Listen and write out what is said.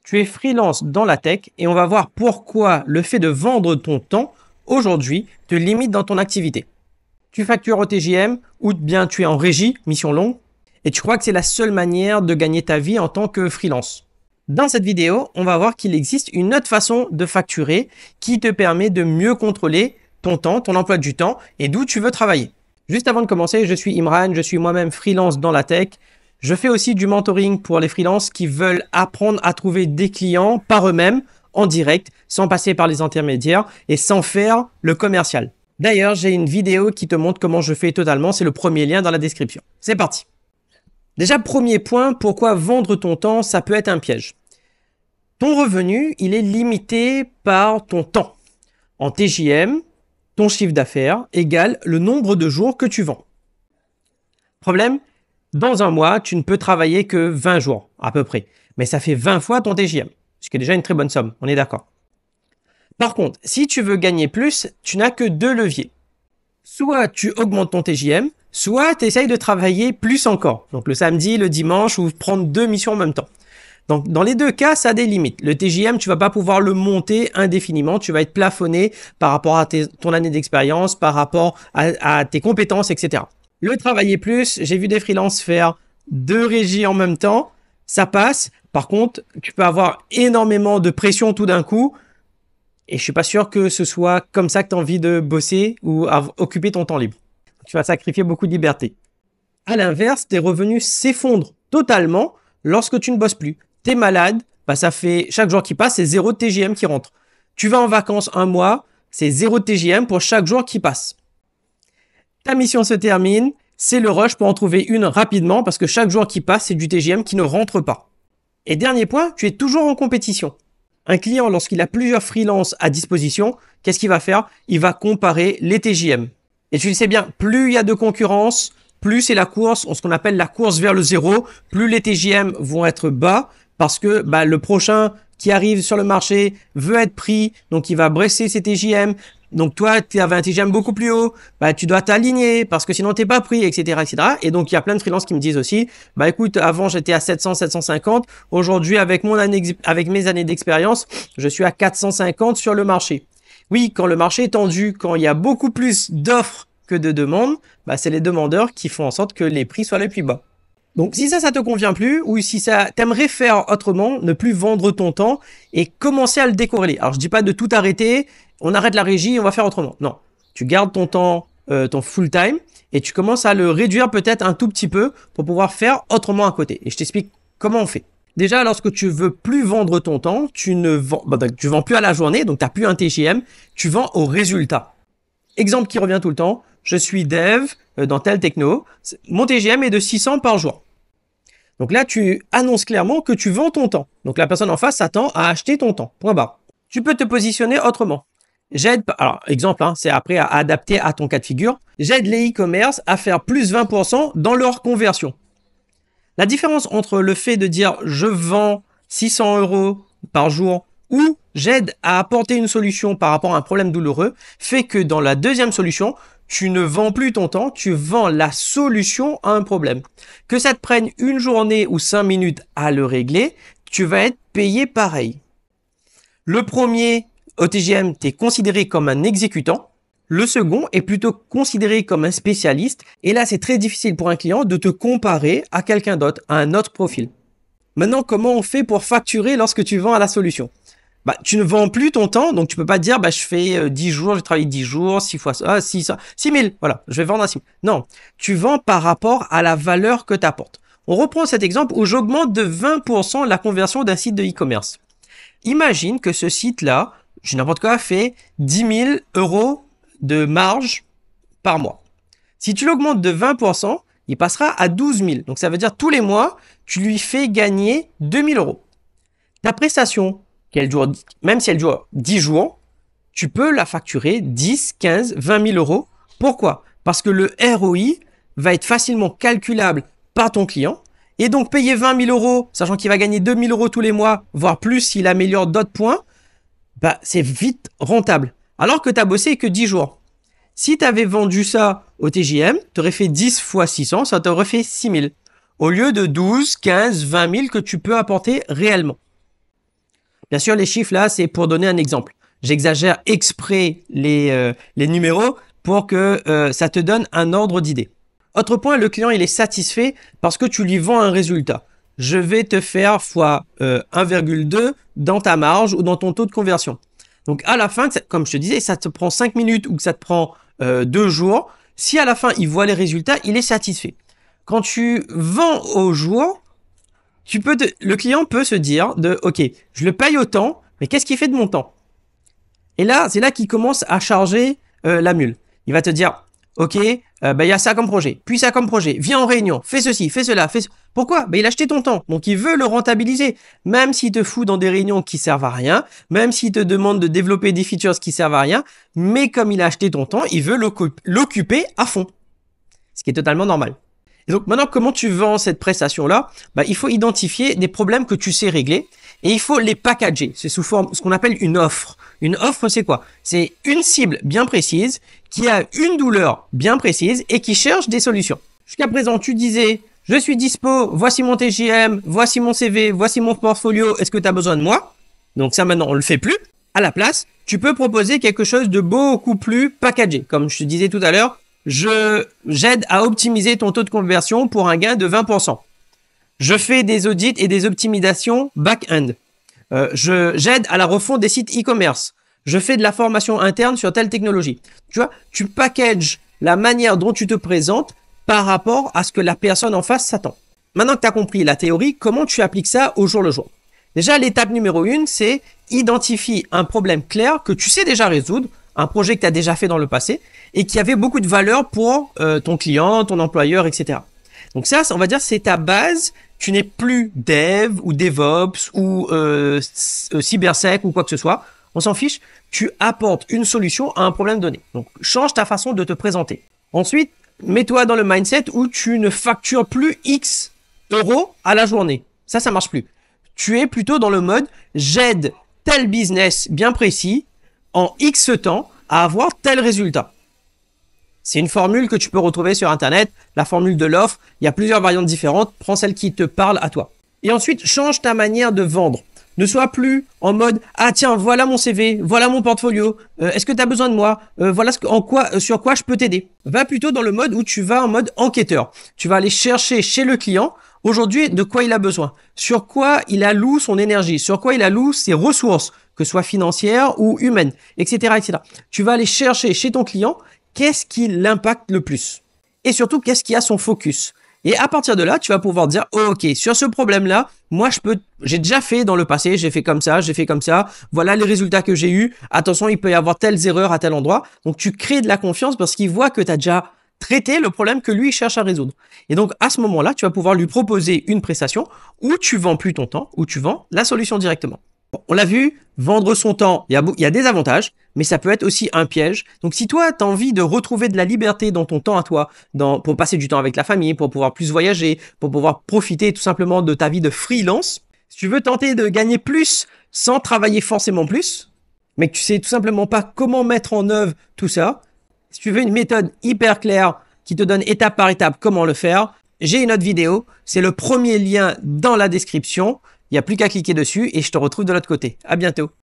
Tu es freelance dans la tech et on va voir pourquoi le fait de vendre ton temps aujourd'hui te limite dans ton activité. Tu factures au TJM ou bien tu es en régie, mission longue, et tu crois que c'est la seule manière de gagner ta vie en tant que freelance. Dans cette vidéo, on va voir qu'il existe une autre façon de facturer qui te permet de mieux contrôler ton temps, ton emploi du temps et d'où tu veux travailler. Juste avant de commencer, je suis Imran, je suis moi-même freelance dans la tech. Je fais aussi du mentoring pour les freelances qui veulent apprendre à trouver des clients par eux-mêmes, en direct, sans passer par les intermédiaires et sans faire le commercial. D'ailleurs, j'ai une vidéo qui te montre comment je fais totalement, c'est le premier lien dans la description. C'est parti. Déjà, premier point, pourquoi vendre ton temps, ça peut être un piège. Ton revenu, il est limité par ton temps. En TJM, ton chiffre d'affaires égale le nombre de jours que tu vends. Problème, dans un mois, tu ne peux travailler que 20 jours, à peu près. Mais ça fait 20 fois ton TJM, ce qui est déjà une très bonne somme, on est d'accord. Par contre, si tu veux gagner plus, tu n'as que deux leviers. Soit tu augmentes ton TJM, soit tu essayes de travailler plus encore. Donc le samedi, le dimanche, ou prendre deux missions en même temps. Donc dans les deux cas, ça a des limites. Le TJM, tu vas pas pouvoir le monter indéfiniment. Tu vas être plafonné par rapport à ton année d'expérience, par rapport à tes compétences, etc. Le travailler plus, j'ai vu des freelances faire deux régies en même temps, ça passe. Par contre, tu peux avoir énormément de pression tout d'un coup et je suis pas sûr que ce soit comme ça que tu as envie de bosser ou occuper ton temps libre. Tu vas sacrifier beaucoup de liberté. À l'inverse, tes revenus s'effondrent totalement lorsque tu ne bosses plus. Tu es malade, ça fait chaque jour qui passe, c'est 0 de TJM qui rentre. Tu vas en vacances un mois, c'est 0 de TJM pour chaque jour qui passe. Ta mission se termine, c'est le rush pour en trouver une rapidement parce que chaque jour qui passe, c'est du TJM qui ne rentre pas. Et dernier point, tu es toujours en compétition. Un client, lorsqu'il a plusieurs freelances à disposition, qu'est-ce qu'il va faire? Il va comparer les TJM. Et tu le sais bien, plus il y a de concurrence, plus c'est la course, ce qu'on appelle la course vers le zéro, plus les TJM vont être bas parce que le prochain qui arrive sur le marché veut être pris, donc il va baisser ses TJM. Donc toi, tu avais un TJM beaucoup plus haut, tu dois t'aligner parce que sinon t'es pas pris, etc., etc. Et donc il y a plein de freelances qui me disent aussi, écoute, avant j'étais à 700, 750, aujourd'hui avec mes années d'expérience, je suis à 450 sur le marché. Oui, quand le marché est tendu, quand il y a beaucoup plus d'offres que de demandes, c'est les demandeurs qui font en sorte que les prix soient les plus bas. Donc si ça te convient plus ou si ça t'aimerais faire autrement, ne plus vendre ton temps et commencer à le décorréler. Alors je dis pas de tout arrêter, on arrête la régie, on va faire autrement. Non, tu gardes ton temps, ton full time et tu commences à le réduire peut-être un tout petit peu pour pouvoir faire autrement à côté. Et je t'explique comment on fait. Déjà, lorsque tu veux plus vendre ton temps, tu vends plus à la journée, donc tu n'as plus un TJM, tu vends au résultat. Exemple qui revient tout le temps, je suis dev dans tel techno, mon TJM est de 600 par jour. Donc là, tu annonces clairement que tu vends ton temps. Donc la personne en face s'attend à acheter ton temps. Point barre. Tu peux te positionner autrement. Alors exemple, c'est après à adapter à ton cas de figure. J'aide les e-commerce à faire plus 20% dans leur conversion. La différence entre le fait de dire je vends 600 € par jour ou j'aide à apporter une solution par rapport à un problème douloureux fait que dans la deuxième solution, tu ne vends plus ton temps, tu vends la solution à un problème. Que ça te prenne une journée ou 5 minutes à le régler, tu vas être payé pareil. Le premier, au TJM, tu es considéré comme un exécutant. Le second est plutôt considéré comme un spécialiste. Et là, c'est très difficile pour un client de te comparer à quelqu'un d'autre, à un autre profil. Maintenant, comment on fait pour facturer lorsque tu vends à la solution? Tu ne vends plus ton temps, donc tu peux pas dire, je fais 10 jours, je travaille 10 jours, 6 fois ça, 6 000, voilà, je vais vendre à 6 000. Non, tu vends par rapport à la valeur que tu apportes. On reprend cet exemple où j'augmente de 20% la conversion d'un site de e-commerce. Imagine que ce site-là, je n'importe quoi, fait 10 000 € de marge par mois. Si tu l'augmentes de 20%, il passera à 12 000. Donc ça veut dire tous les mois, tu lui fais gagner 2 000 €. Ta prestation, même si elle dure 10 jours, tu peux la facturer 10, 15, 20 000 €. Pourquoi? Parce que le ROI va être facilement calculable par ton client et donc payer 20 000 €, sachant qu'il va gagner 2 000 € tous les mois, voire plus s'il améliore d'autres points, c'est vite rentable. Alors que tu as bossé que 10 jours. Si tu avais vendu ça au TJM, tu aurais fait 10 fois 600, ça t'aurait fait 6 000. Au lieu de 12, 15, 20 000 que tu peux apporter réellement. Bien sûr, les chiffres là, c'est pour donner un exemple. J'exagère exprès les numéros pour que ça te donne un ordre d'idée. Autre point, le client il est satisfait parce que tu lui vends un résultat. Je vais te faire fois 1,2 dans ta marge ou dans ton taux de conversion. Donc à la fin, comme je te disais, ça te prend 5 minutes ou que ça te prend 2 jours. Si à la fin, il voit les résultats, il est satisfait. Quand tu vends au jour, le client peut se dire ok, je le paye autant, mais qu'est-ce qu'il fait de mon temps? Et là, c'est là qu'il commence à charger la mule. Il va te dire, ok, il y a ça comme projet, puis ça comme projet, viens en réunion, fais ceci, fais cela, fais... Pourquoi? Il a acheté ton temps, donc il veut le rentabiliser. Même s'il te fout dans des réunions qui servent à rien, même s'il te demande de développer des features qui servent à rien, mais comme il a acheté ton temps, il veut l'occuper à fond. Ce qui est totalement normal. Et donc maintenant, comment tu vends cette prestation-là? Il faut identifier des problèmes que tu sais régler et il faut les packager. C'est sous forme, ce qu'on appelle une offre. Une offre, c'est quoi? C'est une cible bien précise qui a une douleur bien précise et qui cherche des solutions. Jusqu'à présent, tu disais, je suis dispo, voici mon TJM, voici mon CV, voici mon portfolio, est-ce que tu as besoin de moi? Donc ça maintenant, on le fait plus. À la place, tu peux proposer quelque chose de beaucoup plus packagé. Comme je te disais tout à l'heure, j'aide à optimiser ton taux de conversion pour un gain de 20%. Je fais des audits et des optimisations back-end. J'aide à la refonte des sites e-commerce. Je fais de la formation interne sur telle technologie. Tu vois, tu packages la manière dont tu te présentes par rapport à ce que la personne en face s'attend. Maintenant que tu as compris la théorie, comment tu appliques ça au jour le jour? Déjà, l'étape numéro 1, c'est identifier un problème clair que tu sais déjà résoudre, un projet que tu as déjà fait dans le passé et qui avait beaucoup de valeur pour ton client, ton employeur, etc. Donc ça, on va dire, c'est ta base. Tu n'es plus dev ou DevOps ou cybersec ou quoi que ce soit. On s'en fiche. Tu apportes une solution à un problème donné. Donc, change ta façon de te présenter. Ensuite, mets-toi dans le mindset où tu ne factures plus X euros à la journée. Ça marche plus. Tu es plutôt dans le mode, j'aide tel business bien précis en X temps à avoir tel résultat. C'est une formule que tu peux retrouver sur Internet, la formule de l'offre. Il y a plusieurs variantes différentes. Prends celle qui te parle à toi. Et ensuite, change ta manière de vendre. Ne sois plus en mode « Ah tiens, voilà mon CV, voilà mon portfolio. Est-ce que tu as besoin de moi voilà sur quoi je peux t'aider ?» Va plutôt dans le mode où tu vas en mode enquêteur. Tu vas aller chercher chez le client aujourd'hui de quoi il a besoin, sur quoi il alloue son énergie, sur quoi il alloue ses ressources, que ce soit financières ou humaines, etc., etc. Tu vas aller chercher chez ton client qu'est-ce qui l'impacte le plus et surtout qu'est-ce qui a son focus. Et à partir de là, tu vas pouvoir dire ok, sur ce problème-là, moi j'ai déjà fait dans le passé, j'ai fait comme ça, voilà les résultats que j'ai eus. Attention, il peut y avoir telles erreurs à tel endroit. Donc tu crées de la confiance parce qu'il voit que tu as déjà traité le problème que lui cherche à résoudre. Et donc à ce moment-là, tu vas pouvoir lui proposer une prestation où tu vends plus ton temps, où tu vends la solution directement. On l'a vu, vendre son temps, il y a des avantages, mais ça peut être aussi un piège. Donc si toi, tu as envie de retrouver de la liberté dans ton temps à toi, pour passer du temps avec la famille, pour pouvoir plus voyager, pour pouvoir profiter tout simplement de ta vie de freelance, si tu veux tenter de gagner plus sans travailler forcément plus, mais que tu sais tout simplement pas comment mettre en œuvre tout ça, si tu veux une méthode hyper claire qui te donne étape par étape comment le faire, j'ai une autre vidéo, c'est le premier lien dans la description. Il n'y a plus qu'à cliquer dessus et je te retrouve de l'autre côté. À bientôt.